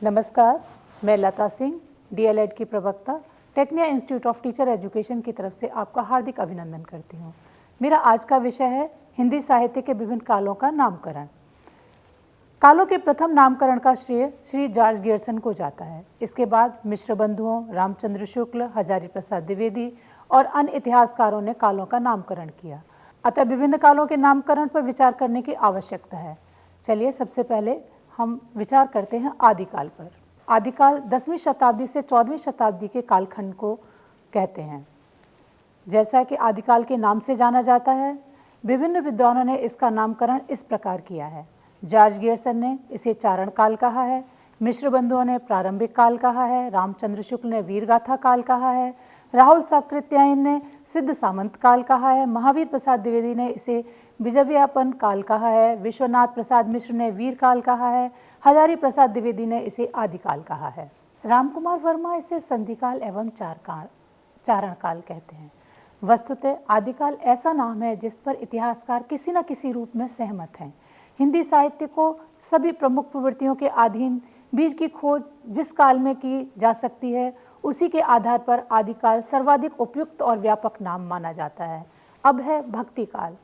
नमस्कार, मैं लता सिंह, डीएलएड की प्रवक्ता, Tecnia institute of teacher education की तरफ से आपका हार्दिक अभिनंदन करती हूँ। मेरा आज का विषय है हिंदी साहित्य के विभिन्न कालों का नामकरण। कालों के प्रथम नामकरण का श्रेय श्री जॉर्ज गियर्सन को जाता है। इसके बाद मिश्र बंधुओं, रामचंद्र शुक्ल, हजारी प्रसाद द्विवेदी और अन्य इतिहासकारों ने कालों का नामकरण किया। अतः विभिन्न कालों के नामकरण पर विचार करने की आवश्यकता है। चलिए सबसे पहले हम विचार करते हैं आदिकाल पर। आदिकाल 10वीं शताब्दी से 14वीं शताब्दी के कालखंड को कहते हैं। जैसा कि आदिकाल के नाम से जाना जाता है, विभिन्न विद्वानों ने इसका नामकरण इस प्रकार किया है। जॉर्ज गियर्सन ने इसे चारण काल कहा है, मिश्र बंधुओं ने प्रारंभिक काल कहा है, रामचंद्र शुक्ल ने वीरगाथा काल कहा है, राहुल साकृत्यायन ने सिद्ध सामंत काल कहा है, महावीर प्रसाद द्विवेदी ने इसे विजयव्यापन काल कहा है, विश्वनाथ प्रसाद मिश्र ने वीर काल कहा है, हजारी प्रसाद द्विवेदी ने इसे आदिकाल कहा है। रामकुमार वर्मा इसे संधिकाल एवं चारण काल कहते हैं। वस्तुतः आदिकाल ऐसा नाम है जिस पर इतिहासकार किसी न किसी रूप में सहमत हैं। हिंदी साहित्य को सभी प्रमुख प्रवृत्तियों के अधीन बीज की खोज जिस काल में की जा सकती है, उसी के आधार पर आदिकाल सर्वाधिक उपयुक्त और व्यापक नाम माना जाता है। अब है भक्ति काल।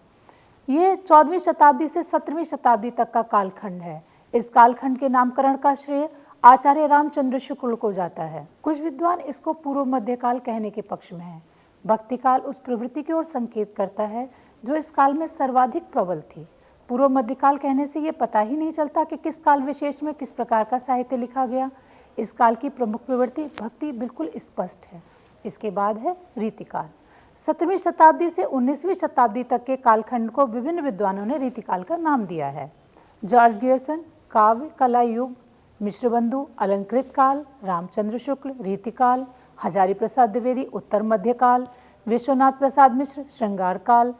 ये 14वीं शताब्दी से 17वीं शताब्दी तक का कालखंड है। इस कालखंड के नामकरण का श्रेय आचार्य रामचंद्र शुक्ल को जाता है। कुछ विद्वान इसको पूर्व मध्यकाल कहने के पक्ष में है। भक्ति काल उस प्रवृत्ति की ओर संकेत करता है जो इस काल में सर्वाधिक प्रबल थी। पूर्व मध्यकाल कहने से ये पता ही नहीं चलता कि किस काल विशेष में किस प्रकार का साहित्य लिखा गया। इस काल की प्रमुख प्रवृत्ति भक्ति बिल्कुल स्पष्ट है। इसके बाद है रीतिकाल। 17वीं शताब्दी से 19वीं शताब्दी तक के कालखंड को विभिन्न विद्वानों ने रीतिकाल का नाम दिया है। जॉर्ज गियर्सन काव्य कला युग, मिश्र बंधु अलंकृत काल, रामचंद्र शुक्ल रीतिकाल, हजारी प्रसाद द्विवेदी उत्तर मध्यकाल, विश्वनाथ प्रसाद मिश्र श्रृंगार काल,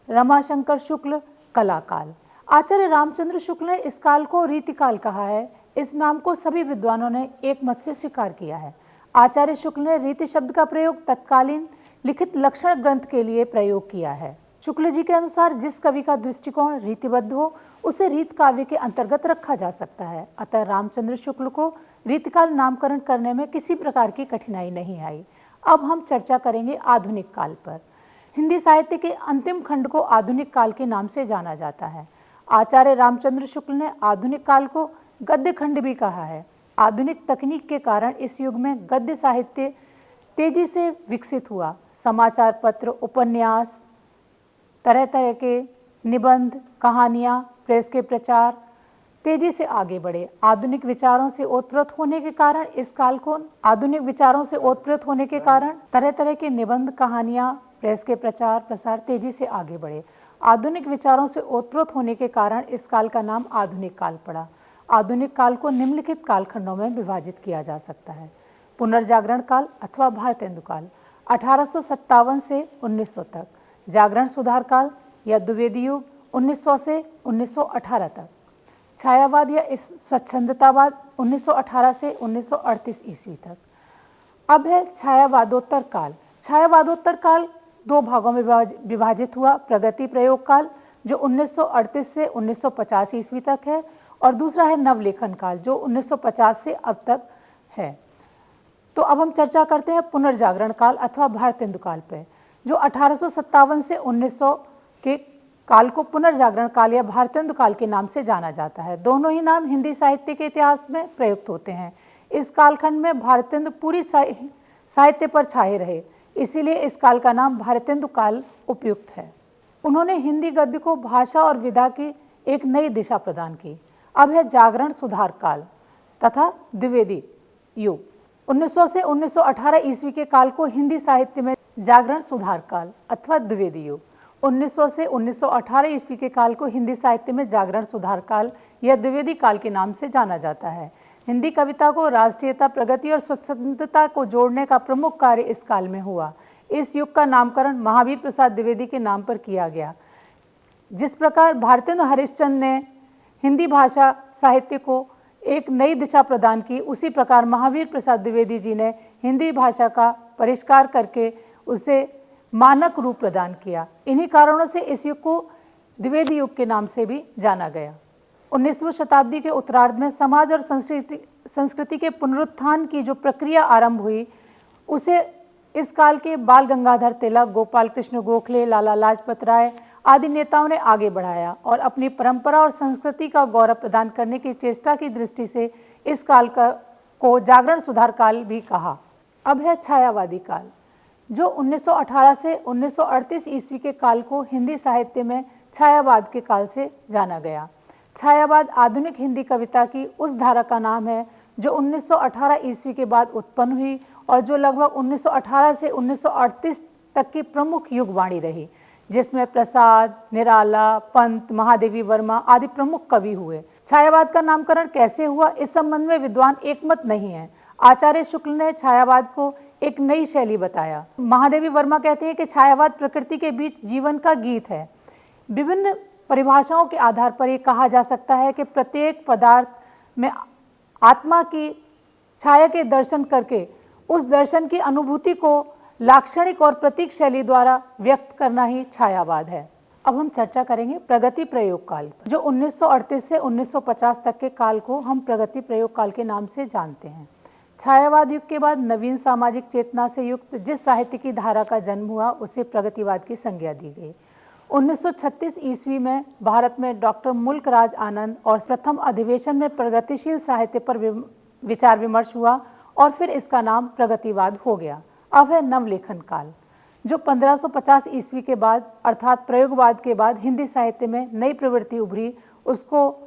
रमाशंकर शुक्ल कला काल। आचार्य रामचंद्र शुक्ल ने इस काल को रीतिकाल कहा है। इस नाम को सभी विद्वानों ने एक मत से स्वीकार किया है। आचार्य शुक्ल ने रीति शब्द का प्रयोग तत्कालीन लिखित लक्षण ग्रंथ के लिए प्रयोग किया है। शुक्ल जी के अनुसार जिस कवि का दृष्टिकोण रीतिबद्ध हो उसे रीत काव्य के अंतर्गत रखा जा सकता है। अतः रामचंद्र शुक्ल को रीतिकाल नामकरण करने में किसी प्रकार की कठिनाई नहीं आई। अब हम चर्चा करेंगे आधुनिक काल पर। हिंदी साहित्य के अंतिम खंड को आधुनिक काल के नाम से जाना जाता है। आचार्य रामचंद्र शुक्ल ने आधुनिक काल को गद्य खंड भी कहा है। आधुनिक तकनीक के कारण इस युग में गद्य साहित्य तेजी से विकसित हुआ। समाचार पत्र, उपन्यास, तरह तरह के निबंध, कहानियाँ, प्रेस के प्रचार तेजी से आगे बढ़े। आधुनिक विचारों से ओतप्रोत होने के कारण तरह तरह के निबंध, कहानियाँ, प्रेस के प्रचार प्रसार तेजी से आगे बढ़े। आधुनिक विचारों से ओतप्रोत होने के कारण इस काल का नाम आधुनिक काल पड़ा। आधुनिक काल को निम्नलिखित कालखंडों में विभाजित किया जा सकता है। पुनर्जागरण काल अथवा भारतेंदु काल 1857 से 1900 तक, जागरण सुधार काल या द्विवेदी युग 1900 से 1918 तक, छायावाद या स्वच्छंदतावाद 1918 से 1938 ईस्वी तक। अब है छायावादोत्तर काल। छायावादोत्तर काल दो भागों में विभाजित हुआ। प्रगति प्रयोग काल जो 1938 से 1950 ईस्वी तक है और दूसरा है नवलेखन काल जो 1950 से अब तक है। तो अब हम चर्चा करते हैं पुनर्जागरण काल अथवा भारतेंदु काल पे, जो 1857 से 1900 के काल को पुनर्जागरण काल या भारतेंदु काल के नाम से जाना जाता है। दोनों ही नाम हिंदी साहित्य के इतिहास में प्रयुक्त होते हैं। इस कालखंड में भारतेंदु पूरी साहित्य पर छाए रहे, इसीलिए इस काल का नाम भारतेंदु काल उपयुक्त है। उन्होंने हिंदी गद्य को भाषा और विधा की एक नई दिशा प्रदान की। अब है जागरण सुधार काल तथा द्विवेदी युग। 1900 से 1918 ईस्वी के काल को हिंदी साहित्य में जागरण सुधार काल अथवा द्विवेदी युग, 1900 से 1918 ईस्वी के काल को हिंदी साहित्य में जागरण सुधार काल या द्विवेदी काल के नाम से जाना जाता है। हिंदी कविता को राष्ट्रीयता, प्रगति और स्वच्छंदता को जोड़ने का प्रमुख कार्य इस काल में हुआ। इस युग का नामकरण महावीर प्रसाद द्विवेदी के नाम पर किया गया। जिस प्रकार भारतेंदु हरिश्चंद्र ने हिंदी भाषा साहित्य को एक नई दिशा प्रदान की, उसी प्रकार महावीर प्रसाद द्विवेदी जी ने हिंदी भाषा का परिष्कार करके उसे मानक रूप प्रदान किया। इन्हीं कारणों से इस युग को द्विवेदी युग के नाम से भी जाना गया। 19वीं शताब्दी के उत्तरार्ध में समाज और संस्कृति के पुनरुत्थान की जो प्रक्रिया आरंभ हुई, उसे इस काल के बाल गंगाधर तिलक, गोपाल कृष्ण गोखले, लाला लाजपत राय आदि नेताओं ने आगे बढ़ाया और अपनी परंपरा और संस्कृति का गौरव प्रदान करने की चेष्टा की दृष्टि से इस काल को जागरण सुधार काल भी कहा। अब है छायावादी काल, जो 1918 से 1938 ईस्वी के काल को हिंदी साहित्य में छायावाद के काल से जाना गया। छायावाद आधुनिक हिंदी कविता की उस धारा का नाम है जो 1918 ईस्वी के बाद उत्पन्न हुई और जो लगभग 1918 से 1938 तक की प्रमुख युगवाणी रही, जिसमें प्रसाद, निराला, पंत, महादेवी वर्मा आदि प्रमुख कवि हुए। छायावाद का नामकरण कैसे हुआ, इस संबंध में विद्वान एकमत नहीं है। आचार्य शुक्ल ने छायावाद को एक नई शैली बताया। महादेवी वर्मा कहते हैं कि छायावाद प्रकृति के बीच जीवन का गीत है। विभिन्न परिभाषाओं के आधार पर यह कहा जा सकता है कि प्रत्येक पदार्थ में आत्मा की छाया के दर्शन करके उस दर्शन की अनुभूति को लाक्षणिक और प्रतीक शैली द्वारा व्यक्त करना ही छायावाद है। अब हम चर्चा करेंगे प्रगति प्रयोग काल, जो 1938 से 1950 तक के काल को हम प्रगति प्रयोग काल के नाम से जानते हैं। छायावाद युग के बाद नवीन सामाजिक चेतना से युक्त जिस साहित्य की धारा का जन्म हुआ, उसे प्रगतिवाद की संज्ञा दी गई। 1936 ईस्वी में भारत में डॉक्टर मुल्क राज आनंद और प्रथम अधिवेशन में प्रगतिशील साहित्य पर विचार विमर्श हुआ और फिर इसका नाम प्रगतिवाद हो गया। अब है नवलेखन काल, जो 1550 ईस्वी के बाद अर्थात प्रयोगवाद के बाद हिंदी साहित्य में नई प्रवृत्ति उभरी, उसको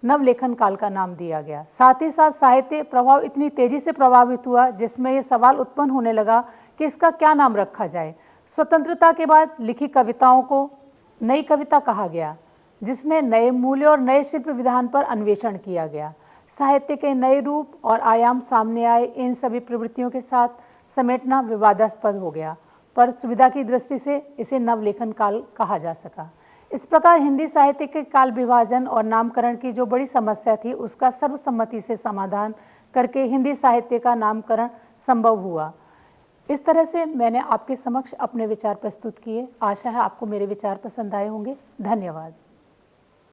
नवलेखन काल का नाम दिया गया। साथ ही साथ साहित्य प्रभाव इतनी तेजी से प्रभावित हुआ जिसमें यह सवाल उत्पन्न होने लगा कि इसका क्या नाम रखा जाए। स्वतंत्रता के बाद लिखी कविताओं को नई कविता कहा गया, जिसने नए मूल्य और नए शिल्प विधान पर अन्वेषण किया गया। साहित्य के नए रूप और आयाम सामने आए। इन सभी प्रवृत्तियों के साथ समेटना विवादास्पद हो गया, पर सुविधा की दृष्टि से इसे नवलेखन काल कहा जा सका। इस प्रकार हिंदी साहित्य के काल विभाजन और नामकरण की जो बड़ी समस्या थी, उसका सर्वसम्मति से समाधान करके हिंदी साहित्य का नामकरण संभव हुआ। इस तरह से मैंने आपके समक्ष अपने विचार प्रस्तुत किए। आशा है आपको मेरे विचार पसंद आए होंगे। धन्यवाद।